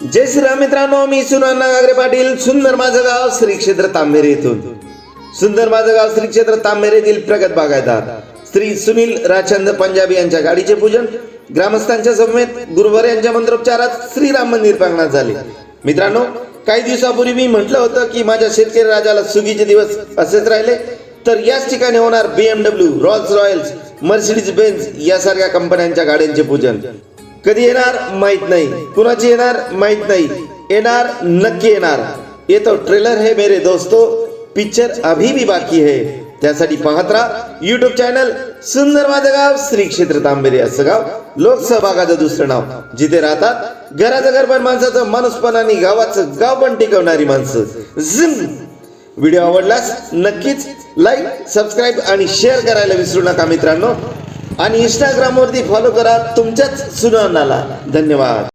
जय श्रीराम मित्रांनो, मी सुनाना गागरे पाटील. सुंदर माझं गाव श्री क्षेत्र तांबेरे येथून. सुंदर माझं गाव श्री क्षेत्र तांबेरे येथील प्रगत बागायतदार श्री सुनील राचंद पंजाबी यांच्या गाडीचे पूजन ग्रामस्थांच्या समेत गुरुवार यांच्या मंत्रोच्चारात श्रीराम मंदिर प्रांगणात झाले. मित्रांनो, काही दिवसापूर्वी मी म्हटलं होतं की माझ्या शेतकरी राजाला सुगीचे दिवस असेच राहिले तर याच ठिकाणी होणार BMW, Rolls Royce, Mercedes Benz यासारख्या कंपन्यांच्या गाड्यांचे पूजन. कधी येणार माहित नाही, कुणाची येणार माहित नाही, येणार नक्की येणार. ये तो ट्रेलर है मेरे दोस्तों, पिक्चर अभी भी बाकी है. त्यासाठी पाहत राहा YouTube चॅनल सुंदर माझं गाव श्री क्षेत्र तांबेरे. असं गाव लोकसहभागाचं दुसरं नाव, जिथे राहतात घराचं घर पण माणसाचं माणूसपण आणि गावाचं गाव पण टिकवणारी माणसं. व्हिडिओ आवडल्यास नक्कीच लाईक, सबस्क्राईब आणि शेअर करायला विसरू नका मित्रांनो. आणि इंस्टाग्राम वरती फॉलो करा तुमच्याच सुनानाला. धन्यवाद.